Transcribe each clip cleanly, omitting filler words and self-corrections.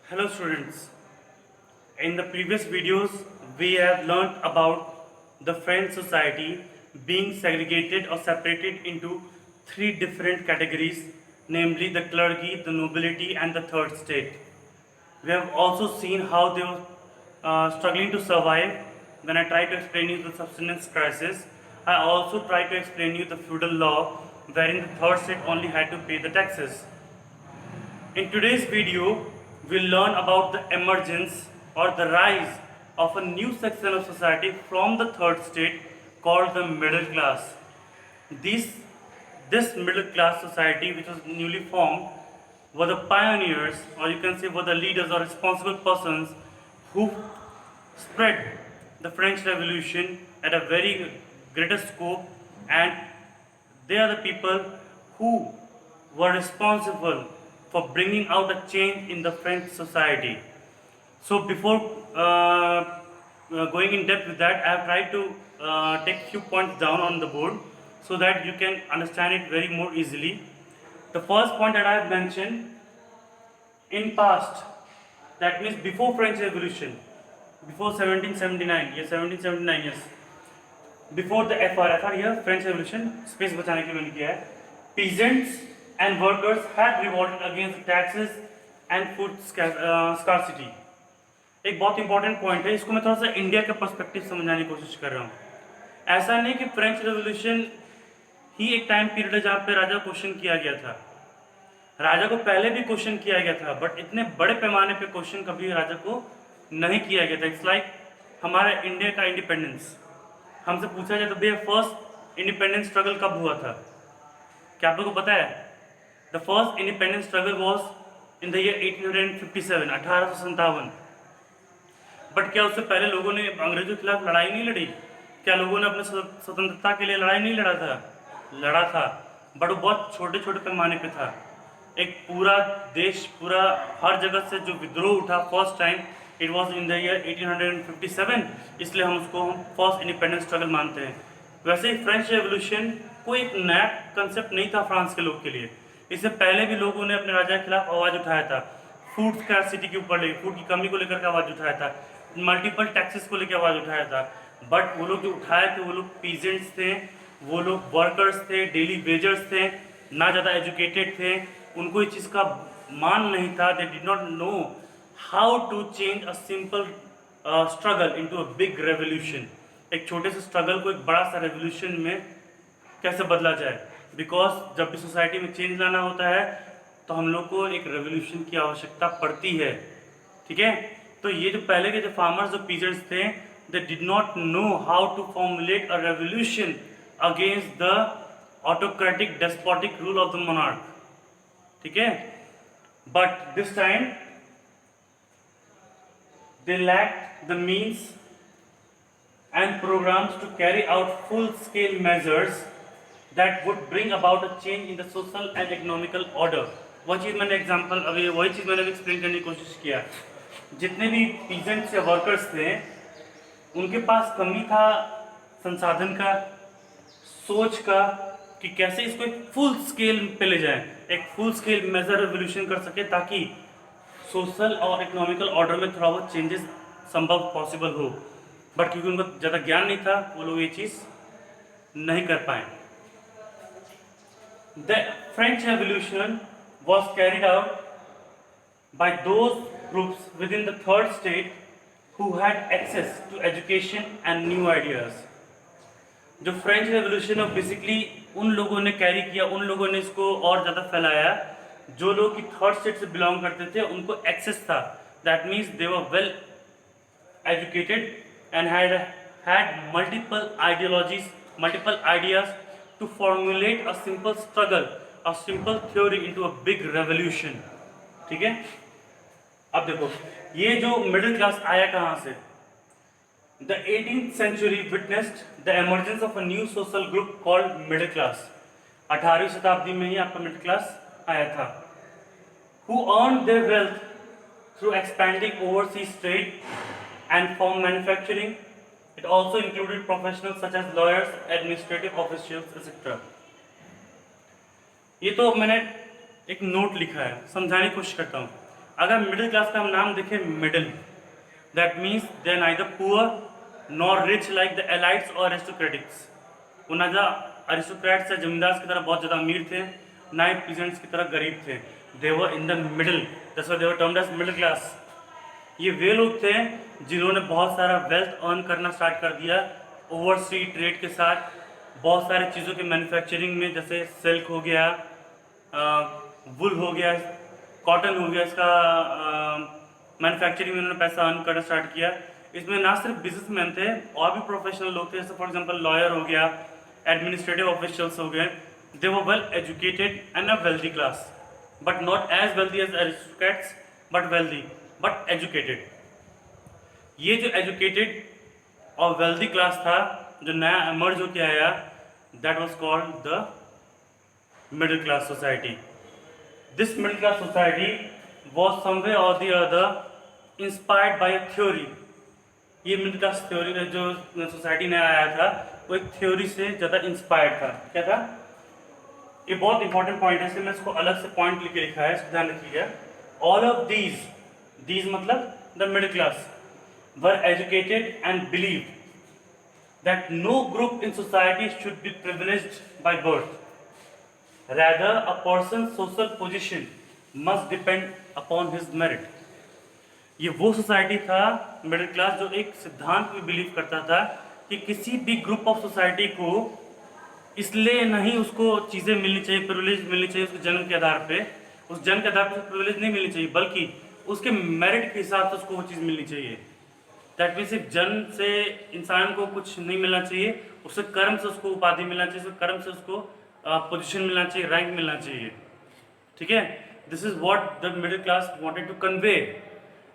Hello students, in the previous videos we have learnt about the French society being segregated or separated into three different categories, namely the clergy, the nobility and the third state. We have also seen how they were struggling to survive. When I tried to explain you the subsistence crisis, I also tried to explain you the feudal law wherein the third state only had to pay the taxes. In today's video, we'll learn about the emergence or the rise of a new section of society from the third state called the middle class. This, this middle class society, which was newly formed, were the pioneers, or you can say were the leaders or responsible persons who spread the French Revolution at a very greater scope, and they are the people who were responsible for bringing out a change in the French society. So before going in depth with that, I have tried to take few points down on the board so that you can understand it very more easily. The first point that I have mentioned in past, that means before French Revolution, before 1779, yes 1779, yes, before the FR here French Revolution, space बचाने के लिए मैंने किया है, peasants and workers had revolted against taxes and food scarcity. एक बहुत important point है, इसको मैं थोड़ा सा इंडिया का पर्सपेक्टिव समझाने की कोशिश कर रहा हूँ. ऐसा नहीं कि फ्रेंच रेवोल्यूशन ही एक टाइम पीरियड है जहाँ पे राजा को क्वेश्चन किया गया था. राजा को पहले भी क्वेश्चन किया गया था, बट इतने बड़े पैमाने पे क्वेश्चन कभी राजा को नहीं किया गया था. इट्स लाइक हमारे इंडिया का इंडिपेंडेंस, हमसे पूछा जाए तो भैया फर्स्ट इंडिपेंडेंस स्ट्रगल कब हुआ था, क्या आप लोगों को पता है? The first independence struggle was in the year 1857, 1857. But क्या उससे पहले लोगों ने अंग्रेजों के खिलाफ लड़ाई नहीं लड़ी? क्या लोगों ने अपने स्वतंत्रता के लिए लड़ाई नहीं लड़ा था? लड़ा था, बट वो बहुत छोटे छोटे पैमाने पे था. एक पूरा देश, पूरा हर जगह से जो विद्रोह उठा first time, it was in the year 1857, इसलिए हम उसको फर्स्ट इंडिपेंडेंस स्ट्रगल मानते हैं. वैसे ही फ्रेंच रेवोल्यूशन कोई एक नया कंसेप्ट नहीं था फ्रांस के लोग के लिए. इससे पहले भी लोगों ने अपने राजा के खिलाफ आवाज़ उठाया था, फूड स्कैरसिटी के ऊपर, फूड की कमी को लेकर के आवाज़ उठाया था, मल्टीपल टैक्सेस को लेकर आवाज़ उठाया था. बट वो लोग जो उठाए थे वो लोग पीजेंट्स थे, वो लोग वर्कर्स थे, डेली वेजर्स थे, ना ज़्यादा एजुकेटेड थे, उनको इस चीज़ का मान नहीं था. They did not know how to change a simple struggle into a big revolution. एक छोटे से स्ट्रगल को एक बड़ा सा रेवोल्यूशन में कैसे बदला जाए, बिकॉज जब भी सोसाइटी में चेंज लाना होता है तो हम लोग को एक रेवोल्यूशन की आवश्यकता पड़ती है. ठीक है, तो ये जो पहले के जो फार्मर्स, जो पीजेंट्स थे, they did not know how to formulate a revolution against the autocratic despotic rule of the monarch. ठीक है, but this time they lacked the means and programs to carry out full-scale measures that would bring about a change in the social and economical order. वही चीज़ मैंने example अभी वही चीज़ मैंने explain करने की कोशिश किया. जितने भी पीजेंट्स या वर्कर्स थे उनके पास कमी था संसाधन का, सोच का, कि कैसे इसको एक फुल स्केल पे ले जाएं, एक फुल स्केल मेजर रेवोल्यूशन कर सके ताकि सोशल और इकोनॉमिकल ऑर्डर में थोड़ा बहुत चेंजेस संभव पॉसिबल हो. बट क्योंकि उनको ज़्यादा ज्ञान नहीं था, वो लोग ये चीज़ नहीं कर पाए. The French revolution was carried out by those groups within the third state who had access to education and new ideas. जो फ्रेंच रेवोल्यूशन है बेसिकली उन लोगों ने कैरी किया, उन लोगों ने इसको और ज़्यादा फैलाया जो लोग की थर्ड स्टेट से बिलोंग करते थे, उनको एक्सेस था. That means they were well educated and had multiple ideologies, multiple ideas to formulate a simple struggle, a simple theory into a big revolution. ठीक है, अब देखो ये जो मिडिल क्लास आया कहाँ से? The 18th century witnessed the emergence of a new social group called middle class. 18वीं शताब्दी में ही आपका मिडिल क्लास आया था, who earned their wealth through expanding overseas trade and from manufacturing. It also included professionals such as lawyers, administrative officials, etc. ये तो मैंने एक note लिखा है, समझाने की कोशिश करता हूँ. अगर मिडिल क्लास का हम नाम देखें middle, that means they are neither poor nor rich like the elites और एरिस्टोक्रेटिक्स। वो ना अरिस्टोक्रेट्स या जमींदार की तरह बहुत ज़्यादा अमीर थे, ना ही पीजेंट्स की तरह गरीब थे। They were in the middle, that's why they were termed as middle class. ये वे लोग थे जिन्होंने बहुत सारा वेल्थ अर्न करना स्टार्ट कर दिया ओवरसी ट्रेड के साथ, बहुत सारी चीज़ों के मैन्युफैक्चरिंग में, जैसे सिल्क हो गया, वुल हो गया, कॉटन हो गया, इसका मैन्युफैक्चरिंग में उन्होंने पैसा अर्न करना स्टार्ट किया। इसमें ना सिर्फ बिजनेसमैन थे और भी प्रोफेशनल लोग थे, जैसे फॉर एग्जांपल लॉयर हो गया, एडमिनिस्ट्रेटिव ऑफिशियल्स हो गए। They were well educated and a wealthy class, but not as wealthy as aristocrats, but wealthy, but educated. ये जो एजुकेटेड और वेल्दी क्लास था जो नया एमर्ज होकर आया, that was called the middle class society. This middle class society was somewhere or the other inspired by a theory। ये middle class theory जो सोसाइटी ने आया था वो एक थ्योरी से ज़्यादा इंस्पायर्ड था। क्या था? ये बहुत इंपॉर्टेंट पॉइंट है, इसलिए मैं इसको अलग से पॉइंट लिख के लिखा है, इसको ध्यान रखिएगा। ऑल ऑफ दीज मतलब the middle class were educated and believe that no group in society should be privileged by birth, rather a person's social position must depend upon his merit। ये वो सोसाइटी था middle class जो एक सिद्धांत में believe करता था कि किसी भी ग्रुप ऑफ सोसाइटी को इसलिए नहीं उसको चीज़ें मिलनी चाहिए, प्रिविलेज मिलनी चाहिए उसके जन्म के आधार पे, उस जन्म के आधार पर प्रिविलेज नहीं मिलनी चाहिए, बल्कि उसके मेरिट के हिसाब से उसको वो चीज़ मिलनी चाहिए। दैट मीन्स सिर्फ जन्म से इंसान को कुछ नहीं मिलना चाहिए, उसके कर्म से उसको उपाधि मिलना चाहिए, उसके कर्म से उसको पोजीशन मिलना चाहिए, रैंक मिलना चाहिए। ठीक है, this is what the middle class wanted to convey,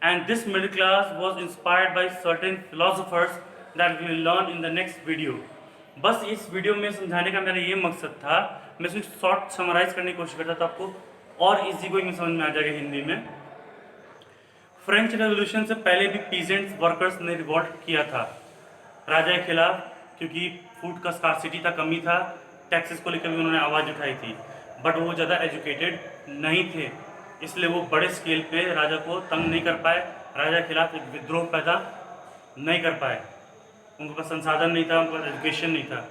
and this middle class was inspired by certain philosophers that we will learn in the next video. बस इस वीडियो में समझाने का मेरा ये मकसद था, मैं इसको शॉर्ट समराइज करने की कोशिश करता था, आपको और इजी गोइंग समझ में आ जाएगा हिंदी में। फ्रेंच रेवोल्यूशन से पहले भी पीजेंट्स वर्कर्स ने रिवॉल्ट किया था राजा के खिलाफ, क्योंकि फूड का स्कार्सिटी था, कमी था, टैक्सेस को लेकर भी उन्होंने आवाज़ उठाई थी, बट वो ज़्यादा एजुकेटेड नहीं थे, इसलिए वो बड़े स्केल पे राजा को तंग नहीं कर पाए, राजा के खिलाफ एक विद्रोह पैदा नहीं कर पाए, उनके पास संसाधन नहीं था, उनके पास एजुकेशन नहीं था।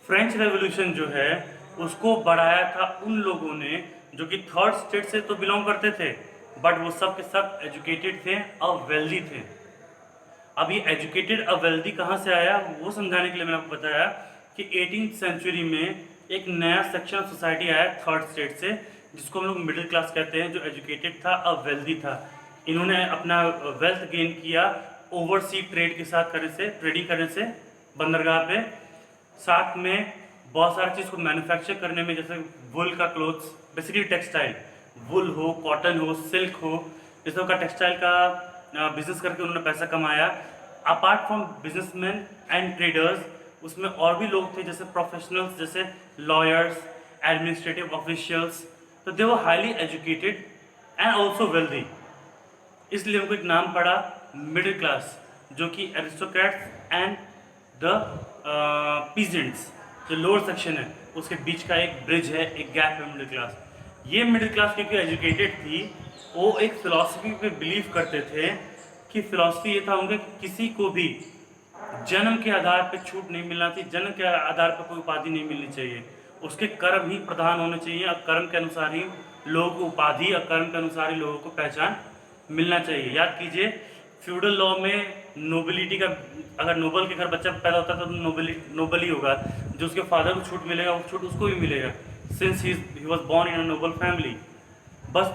फ्रेंच रेवोल्यूशन जो है उसको बढ़ाया था उन लोगों ने जो कि थर्ड स्टेट से तो बिलोंग करते थे, बट वो सब के सब एजुकेटेड थे और वेल्दी थे। अब ये एजुकेटेड और वेल्दी कहाँ से आया वो समझाने के लिए मैंने आपको बताया कि 18th सेंचुरी में एक नया सेक्शन ऑफ सोसाइटी आया थर्ड स्टेट से, जिसको हम लोग मिडिल क्लास कहते हैं, जो एजुकेटेड था और वेल्दी था। इन्होंने अपना वेल्थ गेन किया ओवरसी ट्रेड के साथ करने से, ट्रेडिंग करने से बंदरगाह पे, साथ में बहुत सारी चीज़ को मैन्युफैक्चर करने में, जैसे वुल का क्लोथ्स, बेसिकली टेक्सटाइल, वुल हो, कॉटन हो, सिल्क हो, इस तरह का टेक्सटाइल का बिजनेस करके उन्होंने पैसा कमाया। Apart from businessman and traders, उसमें और भी लोग थे जैसे प्रोफेशनल्स, जैसे लॉयर्स, एडमिनिस्ट्रेटिव ऑफिशियल्स, तो they were highly educated and also wealthy, इसलिए उनको एक नाम पड़ा मिडिल क्लास, जो कि एरिस्टोक्रेट्स एंड द पीजेंट्स, जो लोअर सेक्शन है उसके बीच का एक ब्रिज है, एक गैप है मिडिल क्लास। ये मिडिल क्लास क्योंकि एजुकेटेड थी, वो एक फिलॉसफी पे बिलीव करते थे कि फिलॉसफी ये था उनका कि किसी को भी जन्म के आधार पे छूट नहीं मिलना चाहिए, जन्म के आधार पर कोई उपाधि नहीं मिलनी चाहिए, उसके कर्म ही प्रधान होने चाहिए, और कर्म के अनुसार ही लोगों को उपाधि और कर्म के अनुसार ही लोगों को पहचान मिलना चाहिए। याद कीजिए फ्यूडल लॉ में नोबिलिटी का, अगर नोबल के घर बच्चा पैदा होता है तो नोबल ही होगा, जो उसके फादर को छूट मिलेगा वो छूट उसको भी मिलेगा, since he was born in a Nobel family. बस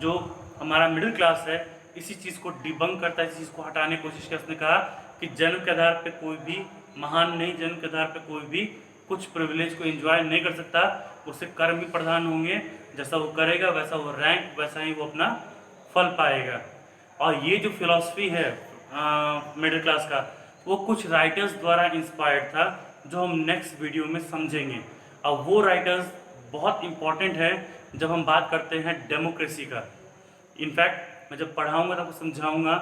जो हमारा मिडिल क्लास है इसी चीज़ को डिबंक करता है, इसी चीज़ को हटाने की कोशिश की। उसने कहा कि जन्म के आधार पे कोई भी महान नहीं, जन्म के आधार पे कोई भी कुछ प्रिविलेज को एंजॉय नहीं कर सकता, उससे कर्म ही प्रधान होंगे, जैसा वो करेगा वैसा वो रैंक, वैसा ही वो अपना फल पाएगा। और ये जो फिलॉसफी है मिडिल क्लास का, वो कुछ राइटर्स द्वारा इंस्पायर्ड था, जो हम नेक्स्ट वीडियो में समझेंगे। और वो राइटर्स बहुत इंपॉर्टेंट है जब हम बात करते हैं डेमोक्रेसी का। इनफैक्ट मैं जब पढ़ाऊँगा तो आपको समझाऊँगा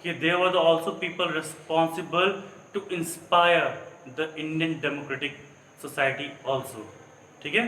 कि there were also people responsible to inspire the Indian democratic society also. ठीक है।